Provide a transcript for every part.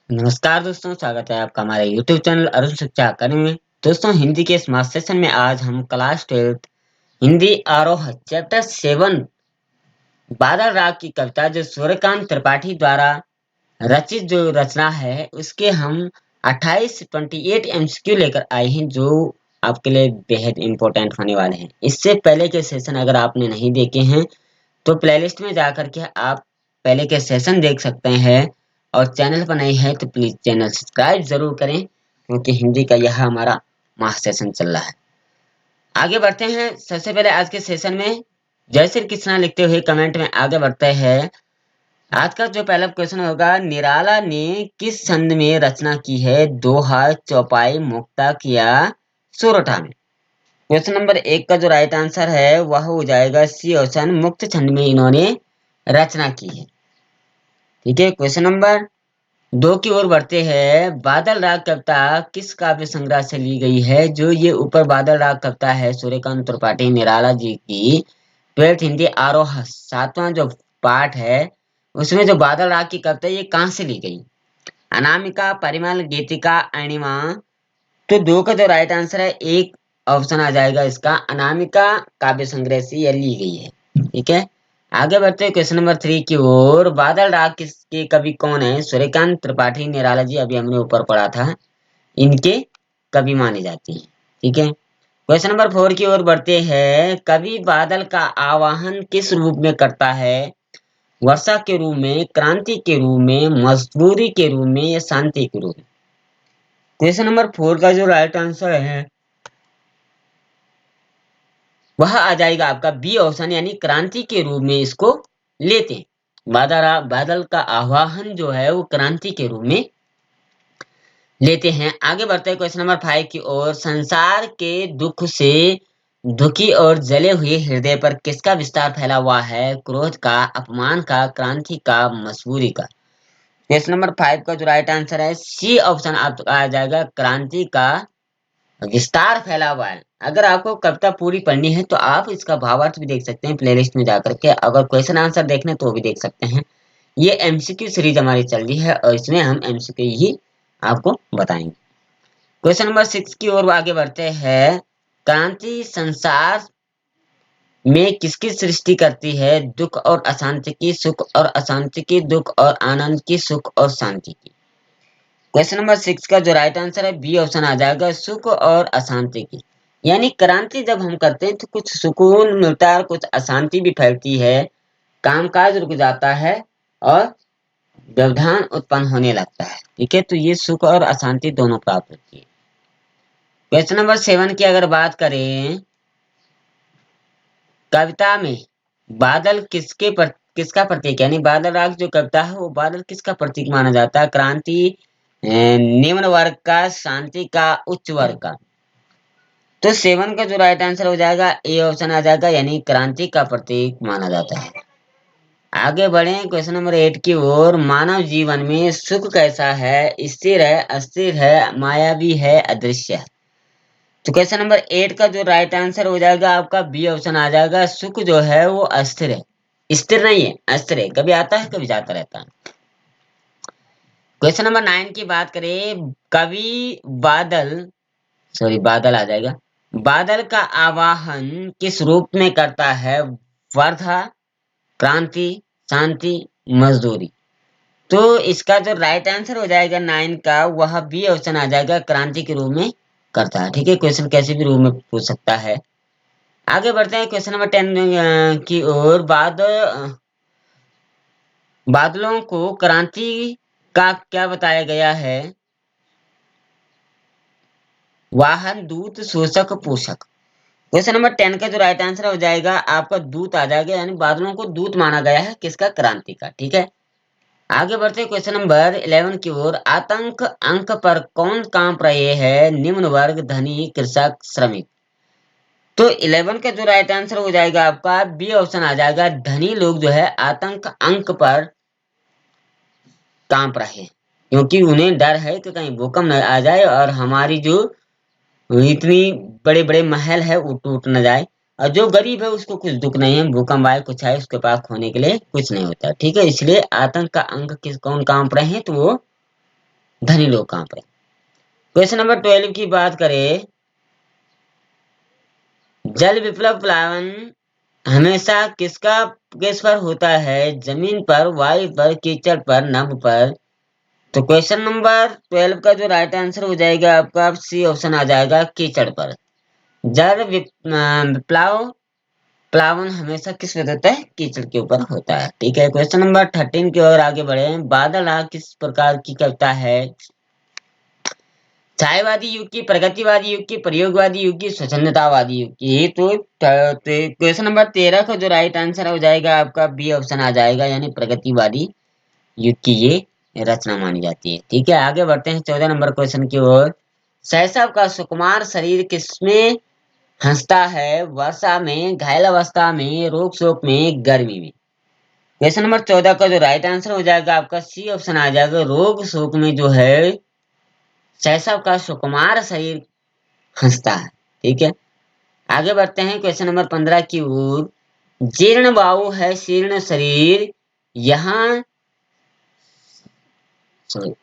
नमस्कार दोस्तों, स्वागत है आपका हमारे YouTube चैनल अरुण शिक्षा अकादमी में। दोस्तों, हिंदी के स्मार्ट सेशन में आज हम क्लास 12 हिंदी आरोह चैप्टर 7 बादल राग की कविता जो सूर्यकांत त्रिपाठी द्वारा रचित जो रचना है उसके हम 28 MCQ लेकर आए हैं जो आपके लिए बेहद इंपॉर्टेंट होने वाले हैं। इससे पहले के सेशन अगर आपने नहीं देखे हैं तो प्लेलिस्ट में जाकर के आप पहले के सेशन देख सकते हैं। और चैनल पर नए हैं तो प्लीज चैनल सब्सक्राइब जरूर करें क्योंकि हिंदी का यह हमारा माह सेशन चल रहा है। आगे बढ़ते हैं। सबसे पहले आज के सेशन में जय श्री कृष्णा लिखते हुए कमेंट में आगे बढ़ते हैं। आज का जो पहला क्वेश्चन होगा, निराला ने किस छंद में रचना की है? दोहा, चौपाई, मुक्तक या सोरठा में? क्वेश्चन नंबर 1 का जो राइट आंसर है वह हो जाएगा सी ऑप्शन, मुक्त छंद में इन्होंने रचना की है। ठीक है, क्वेश्चन नंबर 2 की ओर बढ़ते हैं। बादल राग कविता किस काव्य संग्रह से ली गई है? जो ये ऊपर बादल राग कविता है सूर्यकांत त्रिपाठी निराला जी की 12th हिंदी आरोह 7वां जो पाठ है उसमें जो बादल राग की कविता ये कहाँ से ली गई? अनामिका, परिमल, गीतिका, अणिमा। तो 2 का जो राइट आंसर है एक ऑप्शन आ जाएगा इसका, अनामिका काव्य संग्रह से यह ली गई है। ठीक है, आगे बढ़ते हैं क्वेश्चन नंबर 3 की ओर। बादल राग किसके कवि कौन है? सूर्यकांत त्रिपाठी निराला जी, अभी हमने ऊपर पढ़ा था, इनके कवि माने जाते हैं। ठीक है, क्वेश्चन नंबर 4 की ओर बढ़ते हैं। कवि बादल का आवाहन किस रूप में करता है? वर्षा के रूप में, क्रांति के रूप में, मजबूरी के रूप में या शांति के रूप में? क्वेश्चन नंबर 4 का जो राइट आंसर है वह आ जाएगा आपका बी ऑप्शन, यानी क्रांति के रूप में इसको लेते हैं। बादल का आह्वान जो है वो क्रांति के रूप में लेते हैं। आगे बढ़ते हैं क्वेश्चन नंबर 5 की ओर। संसार के दुख से दुखी और जले हुए हृदय पर किसका विस्तार फैला हुआ है? क्रोध का, अपमान का, क्रांति का, मजबूरी का? क्वेश्चन नंबर 5 का जो राइट आंसर है सी ऑप्शन आपका आ जाएगा, क्रांति का विस्तार फैला हुआ है। अगर आपको कविता पूरी पढ़नी है तो आप इसका भावार्थ भी देख सकते हैं प्लेलिस्ट में जाकर के। अगर क्वेश्चन आंसर देखने तो भी देख सकते हैं। ये एमसीक्यू सीरीज हमारी चल रही है और इसमें हम एमसीक्यू ही आपको बताएंगे। क्वेश्चन नंबर 6 की ओर आगे बढ़ते हैं। क्रांति संसार में किसकी सृष्टि करती है? दुख और अशांति की, सुख और अशांति की, दुख और आनंद की, सुख और शांति की? क्वेश्चन नंबर 6 का जो राइट आंसर है बी ऑप्शन आ जाएगा, सुख और अशांति की। यानी क्रांति जब हम करते हैं तो कुछ सुकून मिलता है और कुछ अशांति भी फैलती है, कामकाज रुक जाता है और व्यवधान उत्पन्न होने लगता है। ठीक है, तो ये सुख और अशांति दोनों प्राप्त होती है। क्वेश्चन नंबर 7 की अगर बात करें, कविता में बादल किसका प्रतीक है? यानी बादल राग जो कविता है वो बादल किसका प्रतीक माना जाता है? क्रांति निम्न वर्ग का, शांति का, उच्च वर्ग का? तो 7 का जो राइट आंसर हो जाएगा ए ऑप्शन आ जाएगा, यानी क्रांति का प्रतीक माना जाता है। आगे बढ़े क्वेश्चन नंबर 8 की ओर। मानव जीवन में सुख कैसा है? स्थिर है, अस्थिर है, मायावी है, अदृश्य है? तो क्वेश्चन नंबर 8 का जो राइट आंसर हो जाएगा आपका बी ऑप्शन आ जाएगा, सुख जो है वो अस्थिर है, स्थिर नहीं है, अस्थिर है, कभी आता है कभी जाता रहता है। क्वेश्चन नंबर 9 की बात करें। कवि बादल बादल आ जाएगा, बादल का आवाहन किस रूप में करता है? वर्धा, क्रांति, शांति, मजदूरी? तो इसका जो राइट आंसर हो जाएगा 9 का वह बी ऑप्शन आ जाएगा, क्रांति के रूप में करता है। ठीक है, क्वेश्चन कैसे भी रूप में पूछ सकता है। आगे बढ़ते हैं क्वेश्चन नंबर 10 की ओर। बादलों को क्रांति का क्या बताया गया है? वाहन, दूत, शोषक, पोषक? क्वेश्चन नंबर 10 का जो राइट आंसर हो जाएगा आपका दूत आ जाएगा, यानी बादलों को दूत माना गया है किसका? क्रांति का। ठीक है, आगे बढ़ते हैं क्वेश्चन नंबर 11 की ओर। आतंक अंक पर कौन कांप रहे हैं? निम्न वर्ग, धनी, कृषक, श्रमिक? तो 11 का जो राइट आंसर हो जाएगा आपका बी ऑप्शन आ जाएगा, धनी लोग जो है आतंक अंक पर कांप रहे हैं क्योंकि उन्हें डर है कि कहीं भूकंप न आ जाए और हमारी जो इतनी बड़े बड़े महल है वो टूट न जाए। और जो गरीब है उसको कुछ दुख नहीं है, भूकंप आए कुछ आए उसके पास खोने के लिए कुछ नहीं होता। ठीक है, इसलिए आतंक का अंक किस कौन कांप रहे हैं? तो वो धनी लोग कहाँ पर। क्वेश्चन नंबर 12 की बात करें, जल विप्लव प्लावन हमेशा किस पर होता है? जमीन पर, वायु पर, कीचड़ पर, नभ पर। तो क्वेश्चन नंबर 12 का जो राइट आंसर हो जाएगा आपका सी ऑप्शन आ जाएगा, कीचड़ पर। विप्लव प्लावन हमेशा किस पर होता है? कीचड़ के ऊपर होता है। ठीक है, क्वेश्चन नंबर 13 की ओर आगे बढ़े। बादल राग किस प्रकार की कविता है? छायावादी युग की, प्रगतिवादी युग की, प्रयोगवादी युग की, स्वच्छंदतावादी युग की। तो क्वेश्चन नंबर 13 का जो राइट आंसर हो जाएगा आपका बी ऑप्शन आ जाएगा, यानी प्रगतिवादी युग की ये रचना मानी जाती है। ठीक है, आगे बढ़ते हैं 14 नंबर क्वेश्चन की ओर। शैशव का सुकुमार शरीर किसमें हंसता है? वर्षा में, घायल अवस्था में, रोग शोक में, गर्मी में। क्वेश्चन नंबर 14 का जो राइट आंसर हो जाएगा आपका सी ऑप्शन आ जाएगा, रोग शोक में जो है शैशव का सुकुमार शरीर हंसता है। ठीक है, आगे बढ़ते हैं क्वेश्चन नंबर 15 की ओर। जीर्ण बाहु है शीर्ण शरीर, यहाँ सॉरी,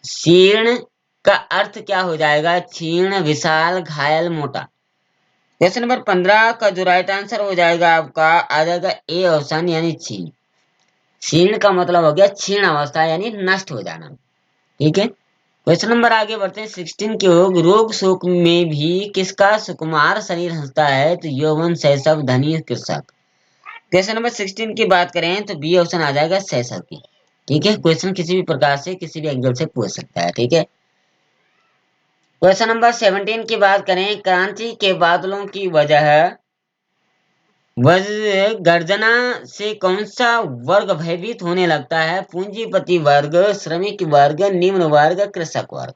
शीर्ण का अर्थ क्या हो जाएगा? क्षीण, विशाल, घायल, मोटा। क्वेश्चन नंबर 15 का जो राइट आंसर हो जाएगा आपका आ जाएगा ए ऑप्शन, यानी क्षीण। क्षीण का मतलब हो गया क्षीण अवस्था, यानी नष्ट हो जाना। ठीक है, क्वेश्चन नंबर आगे बढ़ते हैं 16 के ओर। रोग शोक में भी किसका सुकुमार शरीर हंसता है? तो यौवन, शैशव, धनी, कृषक। क्वेश्चन नंबर 16 की बात करें तो बी ऑप्शन आ जाएगा, शैशव की। ठीक है, क्वेश्चन किसी भी प्रकार से, किसी भी एंगल से पूछ सकता है। ठीक है, क्वेश्चन नंबर 17 की बात करें। क्रांति के बादलों की वजह वज्र गर्जना से कौन सा वर्ग भयभीत होने लगता है? पूंजीपति वर्ग, श्रमिक वर्ग, निम्न वर्ग, कृषक वर्ग।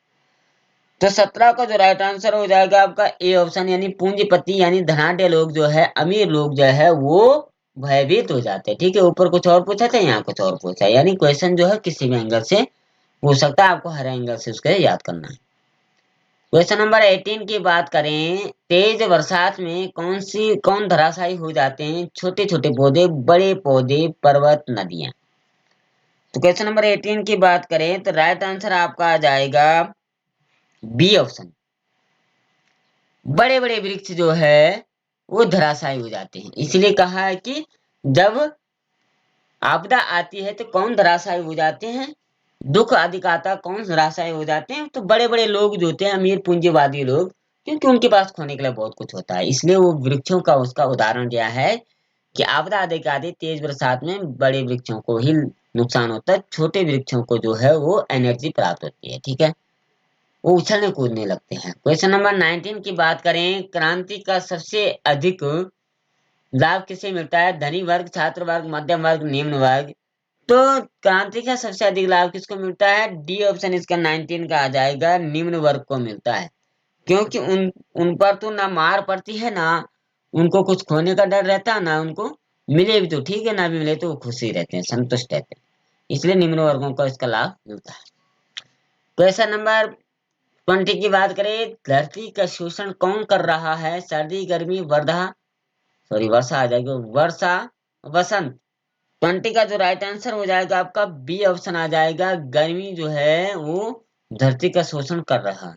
तो 17 का जो राइट आंसर हो जाएगा आपका ए ऑप्शन, यानी पूंजीपति, यानी धनाढ्य लोग जो है, अमीर लोग जो है वो भयभीत हो जाते हैं। ठीक है, ऊपर कुछ और पूछा था, यहाँ कुछ और पूछा है, यानी क्वेश्चन जो है किसी भी एंगल से पूछ सकता है, आपको हर एंगल से उसको याद करना है। क्वेश्चन नंबर 18 की बात करें। तेज बरसात में कौन धराशायी हो जाते हैं? छोटे छोटे पौधे, बड़े पौधे, पर्वत, नदियां। तो क्वेश्चन नंबर 18 की बात करें तो राइट आंसर आपका आ जाएगा बी ऑप्शन, बड़े बड़े वृक्ष जो है वो धराशायी हो जाते हैं। इसलिए कहा है कि जब आपदा आती है तो कौन धराशायी हो जाते हैं? दुख आदि का आता कौन धराशायी हो जाते हैं? तो बड़े बड़े लोग जो होते हैं, अमीर पूंजीवादी लोग, क्योंकि उनके पास खोने के लिए बहुत कुछ होता है, इसलिए वो वृक्षों का उसका उदाहरण दिया है कि आपदा आदि का आदि तेज बरसात में बड़े वृक्षों को ही नुकसान होता है, छोटे वृक्षों को जो है वो एनर्जी प्राप्त होती है। ठीक है, वो उछलने कूदने लगते हैं। क्वेश्चन नंबर 19 की बात करें। क्रांति का सबसे अधिक लाभ किसे मिलता है? धनी वर्ग, छात्र वर्ग, मध्यम वर्ग, निम्न वर्ग। तो क्रांति का सबसे अधिक लाभ किसको मिलता है? डी ऑप्शन इसका 19 का आ जाएगा, निम्न वर्ग को मिलता है। क्योंकि उन उन पर तो ना मार पड़ती है, ना उनको कुछ खोने का डर रहता है, ना उनको मिले भी तो ठीक है, ना भी मिले तो वो खुशी रहते हैं, संतुष्ट रहते हैं। इसलिए निम्न वर्गों को इसका लाभ मिलता है। क्वेश्चन नंबर 20 की बात करें। धरती का शोषण कौन कर रहा है? सर्दी, गर्मी, वर्षा आ जाएगी, वर्षा, वसंत। 20 का जो राइट आंसर हो जाएगा आपका बी ऑप्शन आ जाएगा, गर्मी जो है वो धरती का शोषण कर रहा है।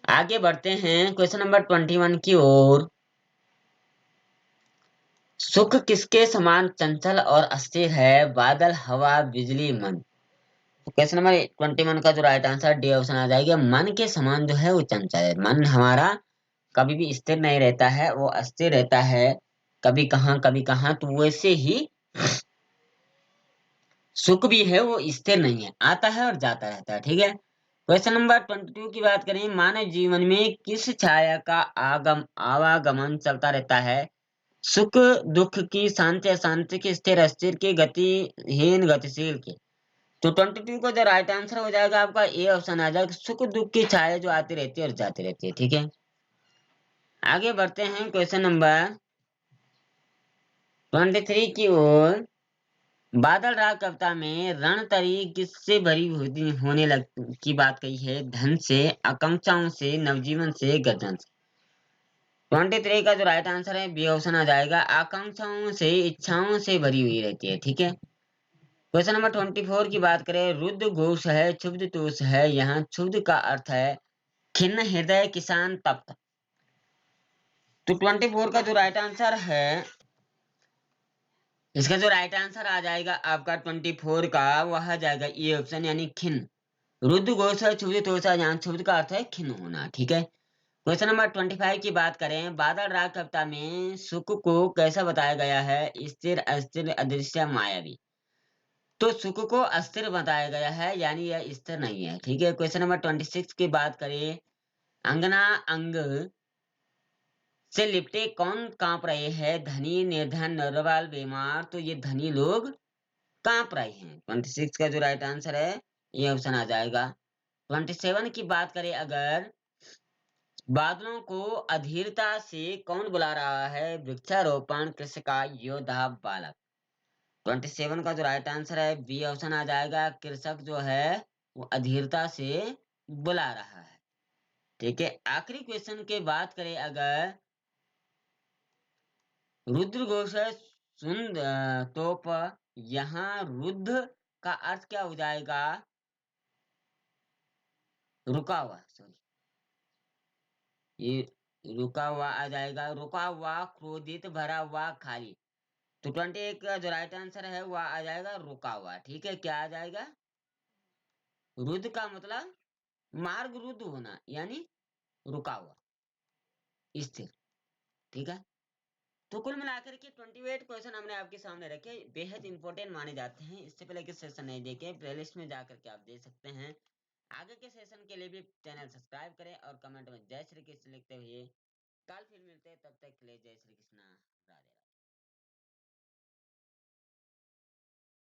आगे बढ़ते हैं क्वेश्चन नंबर 21 की ओर। सुख किसके समान चंचल और अस्थिर है? बादल, हवा, बिजली, मन। तो क्वेश्चन नंबर 21 का जो राइट आंसर डी ऑप्शन आ जाएगा, मन के समान जो है वो चंचल है। मन हमारा कभी भी स्थिर नहीं रहता है, वो अस्थिर रहता है, कभी कहाँ। तो वैसे ही सुख भी है, वो स्थिर नहीं है, आता है और जाता रहता है। ठीक है, क्वेश्चन नंबर 22 की बात करें। मानव जीवन में किस छाया का आवागमन चलता रहता है? सुख दुख की, शांति अशांति की, स्थिर अस्थिर की, गतिहीन गतिशील की। तो 22 का जो राइट आंसर हो जाएगा आपका ए ऑप्शन आ जाएगा, सुख दुख की छाया जो आती रहती है और जाती रहती है। ठीक है, आगे बढ़ते हैं क्वेश्चन नंबर 23 की ओर। बादल राग कविता में रणतरी किससे भरी होने लग की बात कही है? धन से, आकांक्षाओं से, नवजीवन से, गर्जन से। 23 का जो राइट आंसर है बी ऑप्शन आ जाएगा, आकांक्षाओं से, इच्छाओं से भरी हुई रहती है। ठीक है, क्वेश्चन नंबर 24 की बात करें, रुद्र घोष है, क्षुब्ध तोष है, यहाँ क्षुब्ध का अर्थ है खिन्न हृदय, किसान, तप्त। तो 24 का जो राइट आंसर है, इसका जो राइट आंसर आ जाएगा आपका 24 का, वह आ जाएगा ये ऑप्शन, यानी खिन्न। रुद्र घोष है, क्षुब्ध तोष है, यहाँ क्षुब्ध का अर्थ है खिन्न होना। ठीक है। क्वेश्चन नंबर 25 की बात करें, बादल राग कविता में सुख को कैसा बताया गया है? स्थिर, अस्थिर, अदृश्य, मायावी। तो सुख को अस्थिर बताया गया है, यानी यह स्थिर नहीं है। ठीक है। क्वेश्चन नंबर 26 की बात करें, अंगना अंग से लिपटे कौन कांप रहे हैं? धनी, निर्धन, नरवाल, बीमार। तो ये धनी लोग कांप रहे हैं। 26 का जो राइट आंसर है, ये ऑप्शन आ जाएगा। 27 की बात करें अगर, बादलों को अधीरता से कौन बुला रहा है? वृक्षारोपण, कृषि का योद्धा, बालक। 27 का जो राइट आंसर है, बी ऑप्शन आ जाएगा। कृषक जो है वो अधीरता से बुला रहा है। ठीक है। आखिरी क्वेश्चन की बात करें अगर, रुद्र घोष है, सुन तोप, यहाँ रुद्र का अर्थ क्या हो जाएगा? रुका हुआ, सॉरी, ये रुका हुआ आ जाएगा। रुका हुआ, क्रोधित, भरा हुआ, खाली। तो 28 का जो राइट आंसर है वह आ जाएगा रुका हुआ। ठीक है। क्या आ जाएगा? रुद्र का मतलब मार्ग रुद्ध होना, यानी रुका हुआ, स्थिर। ठीक है। तो कुल मिलाकर के 28 क्वेश्चन हमने आपके सामने रखे, बेहद इंपॉर्टेंट माने जाते हैं। इससे पहले के सेशन नहीं देखे, प्लेलिस्ट में जाकर के आप देख सकते हैं। आगे के सेशन के लिए भी चैनल सब्सक्राइब करें और कमेंट में जय श्री कृष्ण लिखते हुए कल फिर मिलते हैं। तब तक के लिए जय श्री कृष्ण।